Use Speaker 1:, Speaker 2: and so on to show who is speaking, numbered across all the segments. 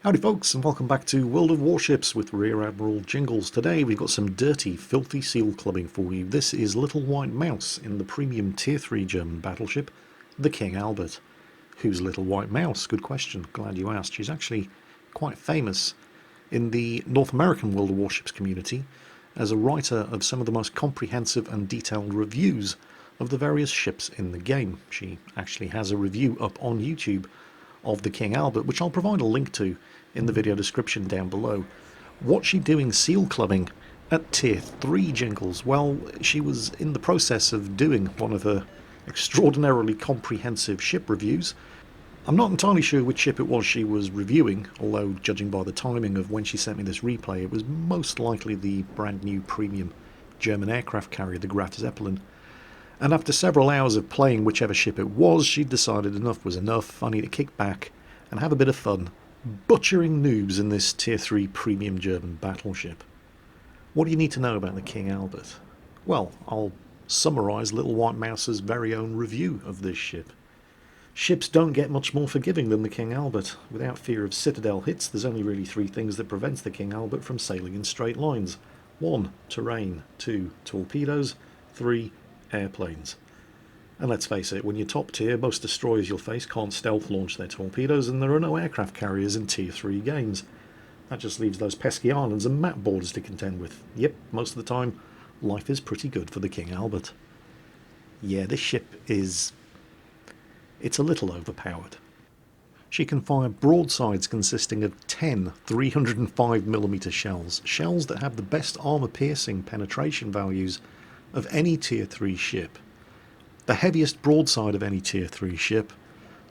Speaker 1: Howdy folks, and welcome back to World of Warships with Rear Admiral Jingles. Today we've got some dirty, filthy seal clubbing for you. This is Little White Mouse in the premium Tier 3 German battleship, the King Albert. Who's Little White Mouse? Good question, glad you asked. She's actually quite famous in the North American World of Warships community as a writer of some of the most comprehensive and detailed reviews of the various ships in the game. She actually has a review up on YouTube of the King Albert, which I'll provide a link to in the video description down below. What's she doing seal clubbing at Tier 3, Jingles? Well, she was in the process of doing one of her extraordinarily comprehensive ship reviews. I'm not entirely sure which ship it was she was reviewing, although judging by the timing of when she sent me this replay, it was most likely the brand new premium German aircraft carrier, the Graf Zeppelin. And after several hours of playing whichever ship it was, she decided enough was enough. I need to kick back and have a bit of fun butchering noobs in this Tier 3 premium German battleship. What do you need to know about the King Albert? Well, I'll summarise Little White Mouse's very own review of this ship. Ships don't get much more forgiving than the King Albert. Without fear of citadel hits, there's only really three things that prevents the King Albert from sailing in straight lines. 1. Terrain. 2. Torpedoes. 3. Airplanes. And let's face it, when you're top tier, most destroyers you'll face can't stealth launch their torpedoes, and there are no aircraft carriers in Tier 3 games. That just leaves those pesky islands and map borders to contend with. Yep, most of the time, life is pretty good for the King Albert. Yeah, this ship is... it's a little overpowered. She can fire broadsides consisting of 10 305mm shells, shells that have the best armour-piercing penetration values of any Tier 3 ship, the heaviest broadside of any Tier 3 ship,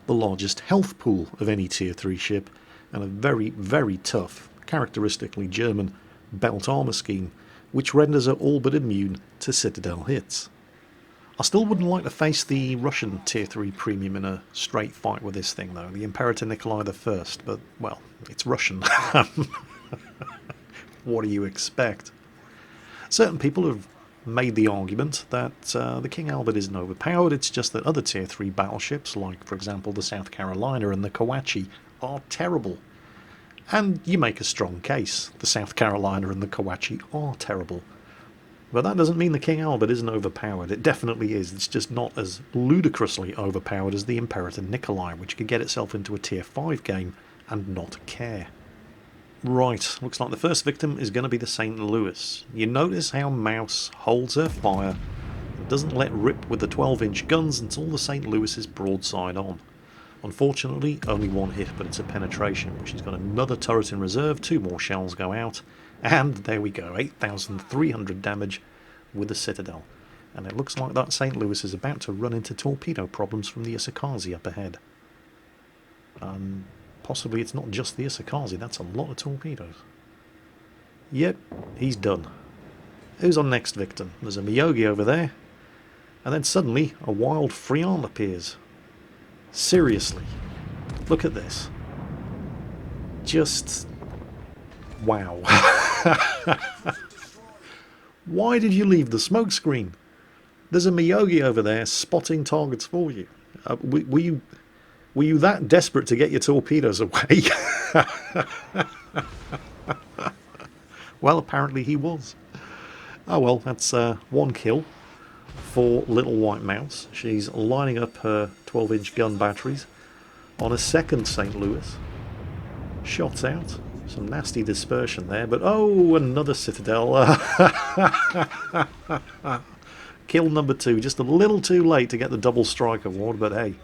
Speaker 1: the largest health pool of any Tier 3 ship, and a very, very tough, characteristically German, belt armour scheme, which renders her all but immune to citadel hits. I still wouldn't like to face the Russian Tier 3 Premium in a straight fight with this thing though, the Imperator Nikolai I, but, well, it's Russian. What do you expect? Certain people have made the argument that the King Albert isn't overpowered, it's just that other Tier 3 battleships, like for example the South Carolina and the Kawasaki, are terrible. And you make a strong case. The South Carolina and the Kawasaki are terrible. But that doesn't mean the King Albert isn't overpowered. It definitely is. It's just not as ludicrously overpowered as the Imperator Nikolai, which could get itself into a Tier 5 game and not care. Right, looks like the first victim is going to be the St. Louis. You notice how Mouse holds her fire and doesn't let rip with the 12-inch guns until the St. Louis is broadside on. Unfortunately, only one hit, but it's a penetration. She's got another turret in reserve, 2 more shells go out, and there we go, 8,300 damage with the Citadel. And it looks like that St. Louis is about to run into torpedo problems from the Isakazi up ahead. Possibly it's not just the Isakazi, that's a lot of torpedoes. Yep, he's done. Who's on next victim? There's a Miyogi over there, and then suddenly a wild free arm appears. Seriously, look at this. Just... wow. Why did you leave the smoke screen? There's a Miyogi over there spotting targets for you. Were you that desperate to get your torpedoes away? Well, apparently he was. Oh well, that's one kill for Little White Mouse. She's lining up her 12-inch gun batteries on a second St. Louis. Shots out. Some nasty dispersion there, but oh, another Citadel. Kill number 2. Just a little too late to get the double strike award, but hey.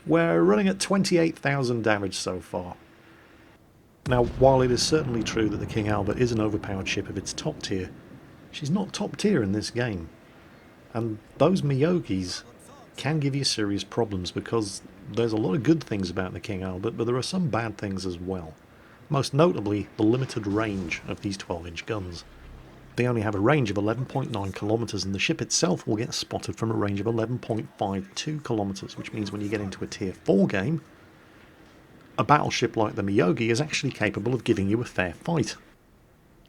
Speaker 1: We're running at 28,000 damage so far. Now, while it is certainly true that the King Albert is an overpowered ship of its top tier, she's not top tier in this game. And those Miyogis can give you serious problems because there's a lot of good things about the King Albert, but there are some bad things as well. Most notably, the limited range of these 12-inch guns. They only have a range of 11.9 kilometers, and the ship itself will get spotted from a range of 11.52 kilometers, which means when you get into a Tier 4 game, a battleship like the Miyogi is actually capable of giving you a fair fight.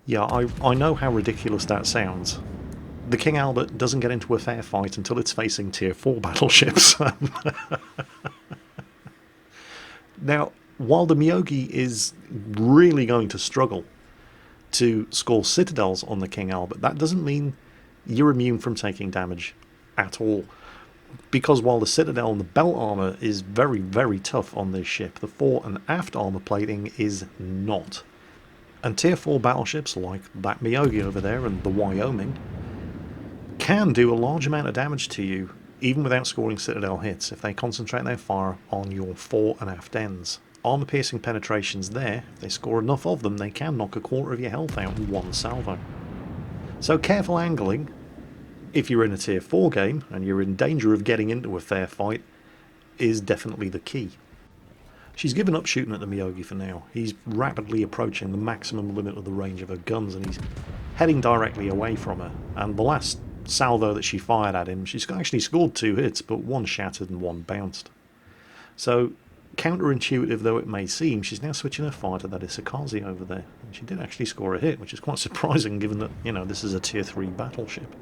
Speaker 1: Yeah, I know how ridiculous that sounds. The King Albert doesn't get into a fair fight until it's facing Tier 4 battleships. Now, while the Myogi is really going to struggle to score citadels on the King Albert, that doesn't mean you're immune from taking damage at all. Because while the citadel and the belt armor is very, very tough on this ship, the fore and aft armor plating is not. And tier 4 battleships like that Myogi over there and the Wyoming can do a large amount of damage to you even without scoring citadel hits if they concentrate their fire on your fore and aft ends. Armor piercing penetrations there, if they score enough of them, they can knock a quarter of your health out in one salvo. So careful angling if you're in a tier 4 game and you're in danger of getting into a fair fight is definitely the key. She's given up shooting at the Myogi for now. He's rapidly approaching the maximum limit of the range of her guns and he's heading directly away from her. And the last salvo that she fired at him, she's actually scored 2 hits, but 1 shattered and 1 bounced. So, counterintuitive though it may seem, she's now switching her fire to that Isakaze over there. And she did actually score a hit, which is quite surprising given that, you know, this is a tier 3 battleship.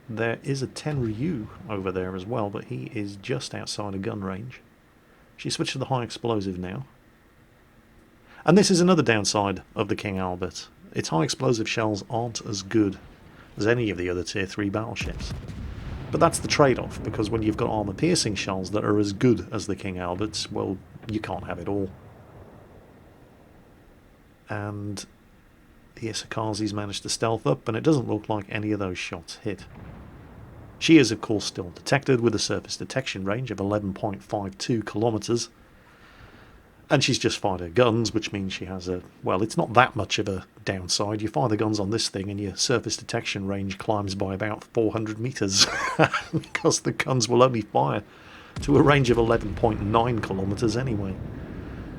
Speaker 1: There is a Tenryu over there as well, but he is just outside of gun range. She switched to the high explosive now. And this is another downside of the King Albert. Its high explosive shells aren't as good as any of the other tier 3 battleships. But that's the trade-off, because when you've got armor piercing shells that are as good as the King Albert's, well, you can't have it all. And the Isakaze's managed to stealth up, and it doesn't look like any of those shots hit. She is, of course, still detected with a surface detection range of 11.52 kilometers. And she's just fired her guns, which means she has a... well, it's not that much of a downside. You fire the guns on this thing and your surface detection range climbs by about 400 meters. Because the guns will only fire to a range of 11.9 kilometers anyway.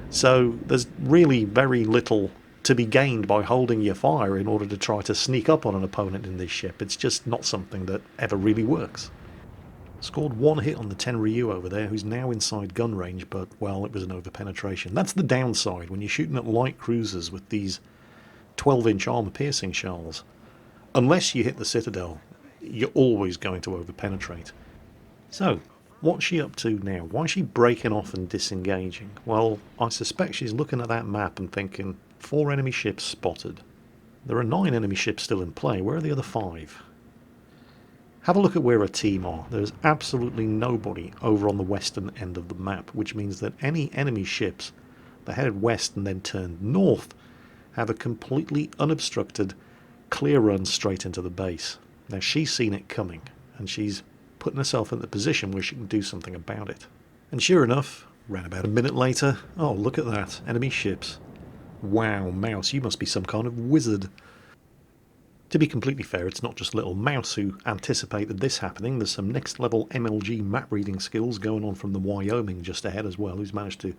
Speaker 1: So there's really very little to be gained by holding your fire in order to try to sneak up on an opponent in this ship. It's just not something that ever really works. Scored 1 hit on the Tenryu over there, who's now inside gun range, but, well, it was an over-penetration. That's the downside when you're shooting at light cruisers with these 12-inch armor-piercing shells. Unless you hit the Citadel, you're always going to over-penetrate. So, what's she up to now? Why is she breaking off and disengaging? Well, I suspect she's looking at that map and thinking, 4 enemy ships spotted. There are 9 enemy ships still in play. Where are the other 5? Have a look at where her team are. There's absolutely nobody over on the western end of the map, which means that any enemy ships that headed west and then turned north have a completely unobstructed, clear run straight into the base. Now she's seen it coming, and she's putting herself in the position where she can do something about it. And sure enough, around about a minute later, oh look at that, enemy ships. Wow, Mouse, you must be some kind of wizard. To be completely fair, it's not just little Mouse who anticipated this happening. There's some next level MLG map reading skills going on from the Wyoming just ahead as well, who's managed to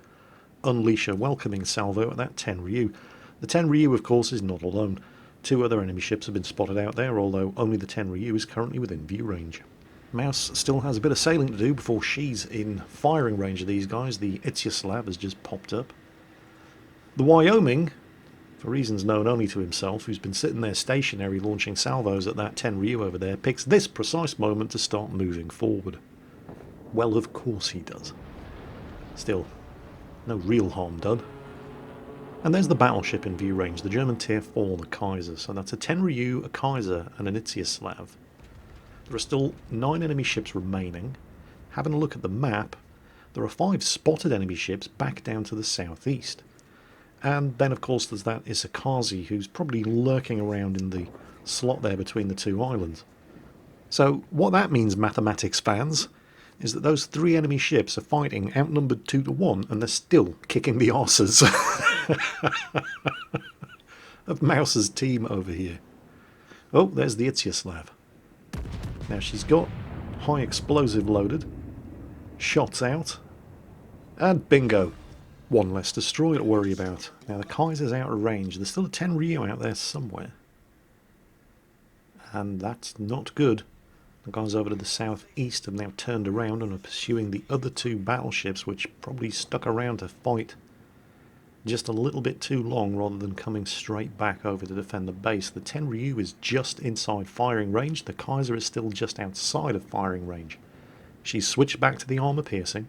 Speaker 1: unleash a welcoming salvo at that Tenryu. The Tenryu, of course, is not alone. 2 other enemy ships have been spotted out there, although only the Tenryu is currently within view range. Mouse still has a bit of sailing to do before she's in firing range of these guys. The Itziaslav has just popped up. The Wyoming, for reasons known only to himself, who's been sitting there stationary launching salvos at that Tenryu over there, picks this precise moment to start moving forward. Well, of course he does. Still, no real harm done. And there's the battleship in view range, the German Tier 4, the Kaiser. So that's a Tenryu, a Kaiser, and an Itziaslav. There are still 9 enemy ships remaining. Having a look at the map, there are 5 spotted enemy ships back down to the southeast. And then, of course, there's that Isakaze, who's probably lurking around in the slot there between the 2 islands. So, what that means, mathematics fans, is that those 3 enemy ships are fighting outnumbered 2 to 1, and they're still kicking the arses of Mouse's team over here. Oh, there's the Itziaslav. Now, she's got high explosive loaded, shots out, and bingo. 1 less destroyer to worry about. Now the Kaiser's out of range. There's still a Tenryu out there somewhere. And that's not good. The guys over to the southeast have now turned around and are pursuing the other 2 battleships, which probably stuck around to fight just a little bit too long rather than coming straight back over to defend the base. The Tenryu is just inside firing range. The Kaiser is still just outside of firing range. She's switched back to the armor piercing.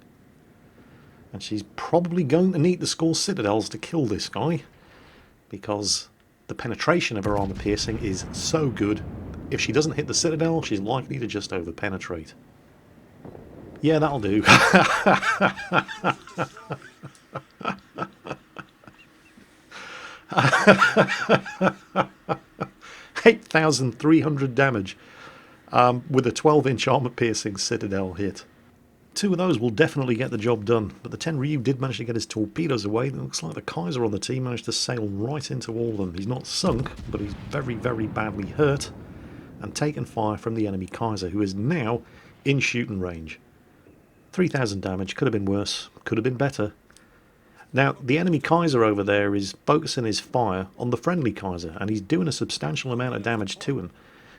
Speaker 1: And she's probably going to need to score citadels to kill this guy, because the penetration of her armor piercing is so good. If she doesn't hit the citadel, she's likely to just over-penetrate. Yeah, that'll do. 8,300 damage with a 12-inch armor-piercing citadel hit. 2 of those will definitely get the job done, but the Tenryu did manage to get his torpedoes away. It looks like the Kaiser on the team managed to sail right into all of them. He's not sunk, but he's very, very badly hurt and taken fire from the enemy Kaiser, who is now in shooting range. 3,000 damage, could have been worse, could have been better. Now, the enemy Kaiser over there is focusing his fire on the friendly Kaiser, and he's doing a substantial amount of damage to him.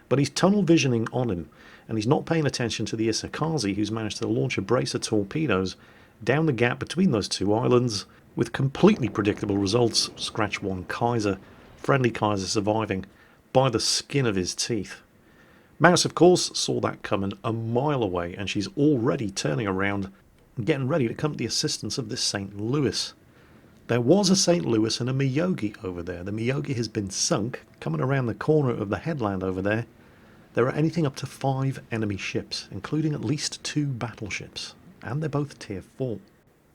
Speaker 1: But he's tunnel visioning on him, and he's not paying attention to the Isakazi, who's managed to launch a brace of torpedoes down the gap between those 2 islands, with completely predictable results. Scratch 1 Kaiser, friendly Kaiser surviving by the skin of his teeth. Mouse, of course, saw that coming a mile away, and she's already turning around and getting ready to come to the assistance of this St. Louis. There was a St. Louis and a Miyogi over there. The Miyogi has been sunk. Coming around the corner of the headland over there, there are anything up to 5 enemy ships, including at least 2 battleships, and they're both Tier 4.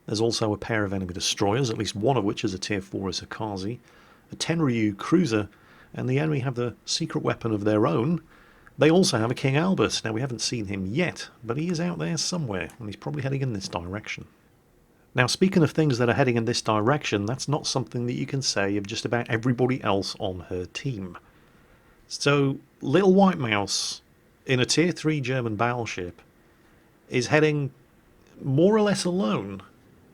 Speaker 1: There's also a pair of enemy destroyers, at least one of which is a Tier 4 Isakazi, a Tenryu cruiser, and the enemy have the secret weapon of their own. They also have a King Albert. Now, we haven't seen him yet, but he is out there somewhere, and he's probably heading in this direction. Now, speaking of things that are heading in this direction, that's not something that you can say of just about everybody else on her team. So, Little White Mouse, in a Tier 3 German battleship, is heading more or less alone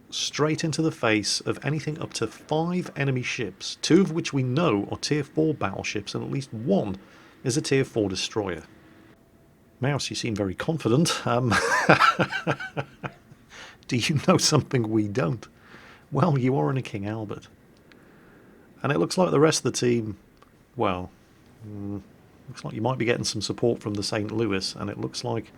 Speaker 1: straight into the face of anything up to 5 enemy ships, 2 of which we know are Tier 4 battleships, and at least 1 is a Tier 4 destroyer. Mouse, you seem very confident. Do you know something we don't? Well, you are in a King Albert. And it looks like the rest of the team, well, looks like you might be getting some support from the St. Louis, and it looks like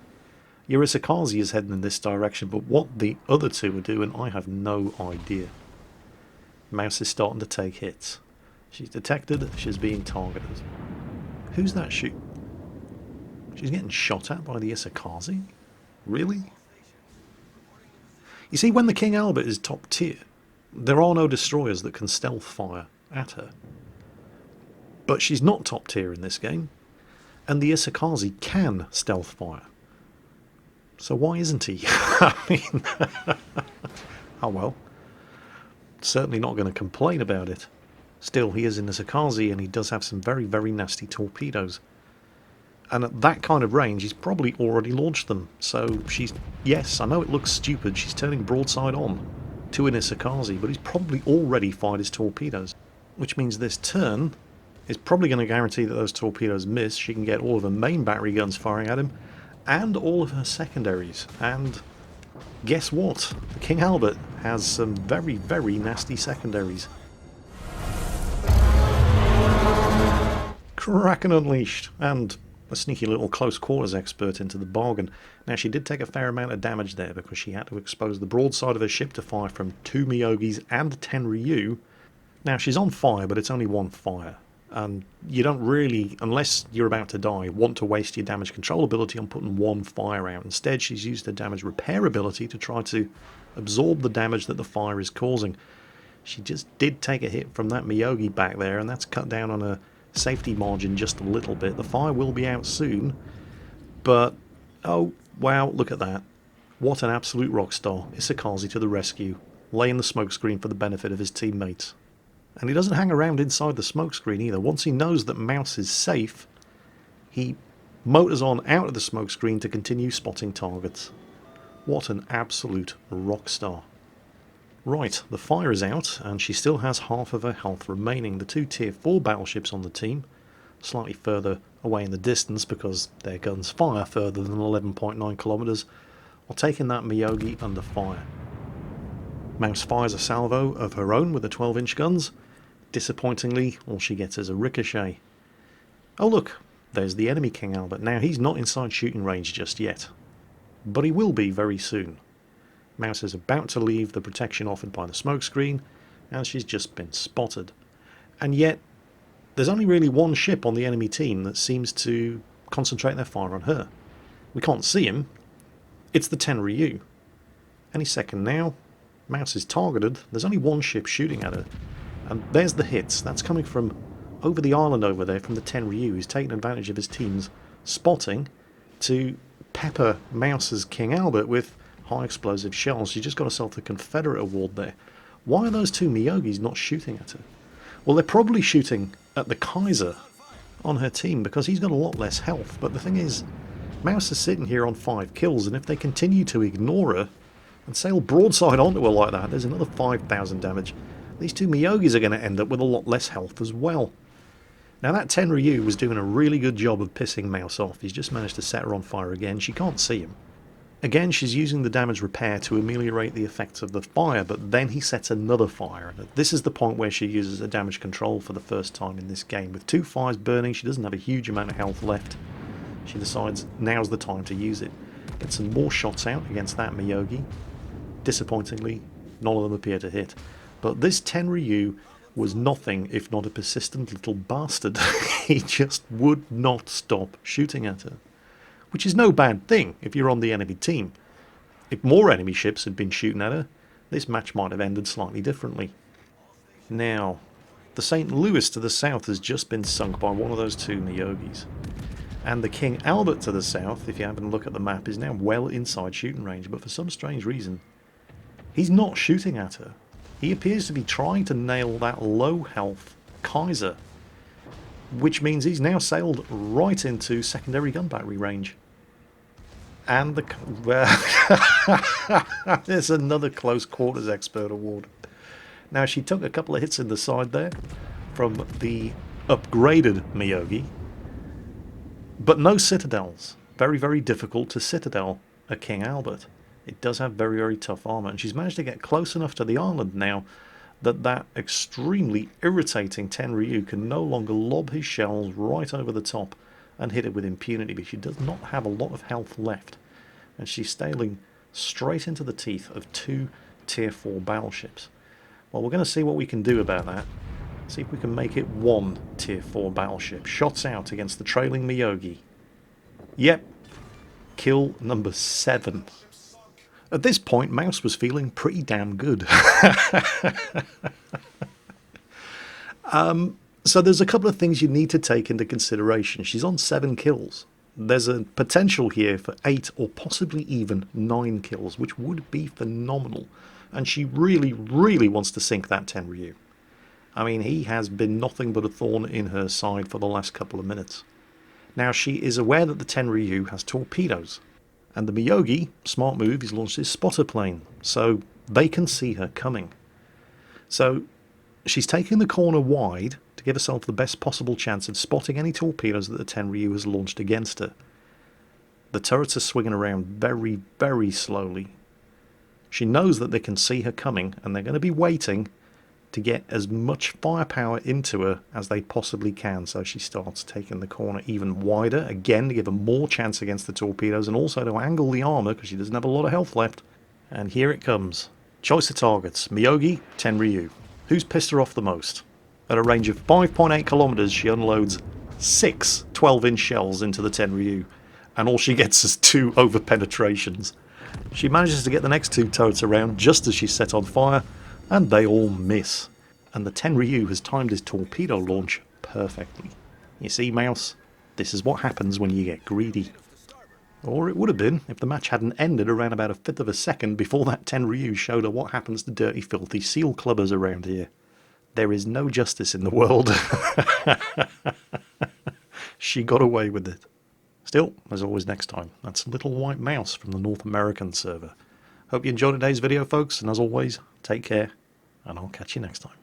Speaker 1: your Isakazi is heading in this direction, but what the other 2 are doing, I have no idea. Mouse is starting to take hits. She's detected, she's being targeted. Who's that shoot? She's getting shot at by the Isakazi? Really? You see, when the King Albert is top tier, there are no destroyers that can stealth fire at her. But she's not top tier in this game, and the Isakazi can stealth fire. So why isn't he? I mean, oh well. Certainly not going to complain about it. Still, he is in Isakazi, and he does have some very, very nasty torpedoes. And at that kind of range, he's probably already launched them. So she's, yes, I know it looks stupid, she's turning broadside on to an Isakazi, but he's probably already fired his torpedoes. Which means this turn is probably going to guarantee that those torpedoes miss. She can get all of her main battery guns firing at him, and all of her secondaries. And guess what? The King Albert has some very, very nasty secondaries. Kraken Unleashed, and a sneaky little close quarters expert into the bargain. Now, she did take a fair amount of damage there because she had to expose the broadside of her ship to fire from 2 Miyogis and 10 Ryu. Now, she's on fire, but it's only 1 fire. And you don't really, unless you're about to die, want to waste your damage control ability on putting 1 fire out. Instead, she's used her damage repair ability to try to absorb the damage that the fire is causing. She just did take a hit from that Miyogi back there, and that's cut down on her safety margin just a little bit. The fire will be out soon, but oh wow, look at that. What an absolute rock star. Isakazi to the rescue, laying the smokescreen for the benefit of his teammates. And he doesn't hang around inside the smokescreen either. Once he knows that Mouse is safe, he motors on out of the smokescreen to continue spotting targets. What an absolute rock star. Right, the fire is out, and she still has half of her health remaining. The 2 Tier 4 battleships on the team, slightly further away in the distance because their guns fire further than 11.9 kilometers, are taking that Miyogi under fire. Mouse fires a salvo of her own with the 12-inch guns. Disappointingly, all she gets is a ricochet. Oh look, there's the enemy King Albert. Now, he's not inside shooting range just yet, but he will be very soon. Mouse is about to leave the protection offered by the smoke screen, and she's just been spotted. And yet, there's only really one ship on the enemy team that seems to concentrate their fire on her. We can't see him. It's the Tenryu. Any second now, Mouse is targeted. There's only one ship shooting at her. And there's the hits. That's coming from over the island over there from the Tenryu, who's taking advantage of his team's spotting to pepper Mouse's King Albert with high explosive shells. She just got herself the Confederate award there. Why are those two Miyagis not shooting at her? Well, they're probably shooting at the Kaiser on her team because he's got a lot less health. But the thing is, Mouse is sitting here on 5 kills, and if they continue to ignore her and sail broadside onto her like that, there's another 5,000 damage. These two Miyagis are going to end up with a lot less health as well. Now that Tenryu was doing a really good job of pissing Mouse off. He's just managed to set her on fire again. She can't see him. Again, she's using the damage repair to ameliorate the effects of the fire, but then he sets another fire. This is the point where she uses a damage control for the first time in this game. With 2 fires burning, she doesn't have a huge amount of health left. She decides now's the time to use it. Get some more shots out against that Miyagi. Disappointingly, none of them appear to hit. But this Tenryu was nothing if not a persistent little bastard. He just would not stop shooting at her. Which is no bad thing if you're on the enemy team. If more enemy ships had been shooting at her, this match might have ended slightly differently. Now, the St. Louis to the south has just been sunk by one of those two Miyagis. And the King Albert to the south, if you happen to look at the map, is now well inside shooting range, but for some strange reason, he's not shooting at her. He appears to be trying to nail that low health Kaiser, which means he's now sailed right into secondary gun battery range. And there's another close quarters expert award. Now she took a couple of hits in the side there from the upgraded Miyagi, but no citadels. Very, very difficult to citadel a King Albert. It does have very, very tough armor, and she's managed to get close enough to the island now that extremely irritating Tenryu can no longer lob his shells right over the top and hit it with impunity, but she does not have a lot of health left, and she's sailing straight into the teeth of 2 tier 4 battleships. Well, we're going to see what we can do about that. See if we can make it 1 tier 4 battleship. Shots out against the trailing Miyagi. Yep, kill number 7. At this point, Mouse was feeling pretty damn good. So there's a couple of things you need to take into consideration. She's on 7 kills. There's a potential here for 8 or possibly even 9 kills, which would be phenomenal. And she really, really wants to sink that Tenryu. I mean, he has been nothing but a thorn in her side for the last couple of minutes. Now, she is aware that the Tenryu has torpedoes. And the Miyagi, smart move, he's launched his spotter plane, so they can see her coming. So she's taking the corner wide to give herself the best possible chance of spotting any torpedoes that the Tenryu has launched against her. The turrets are swinging around very, very slowly. She knows that they can see her coming, and they're going to be waiting to get as much firepower into her as they possibly can. So she starts taking the corner even wider, again to give her more chance against the torpedoes and also to angle the armor because she doesn't have a lot of health left. And here it comes. Choice of targets. Miyagi, Tenryu. Who's pissed her off the most? At a range of 5.8 kilometers, she unloads 6 12-inch shells into the Tenryu, and all she gets is 2 over-penetrations. She manages to get the next 2 turrets around just as she's set on fire, and they all miss. And the Tenryu has timed his torpedo launch perfectly. You see, Mouse, this is what happens when you get greedy. Or it would have been if the match hadn't ended around about 1/5 of a second before that Tenryu showed her what happens to dirty, filthy seal clubbers around here. There is no justice in the world. She got away with it. Still, as always next time, that's Little White Mouse from the North American server. Hope you enjoyed today's video, folks, and as always, take care, and I'll catch you next time.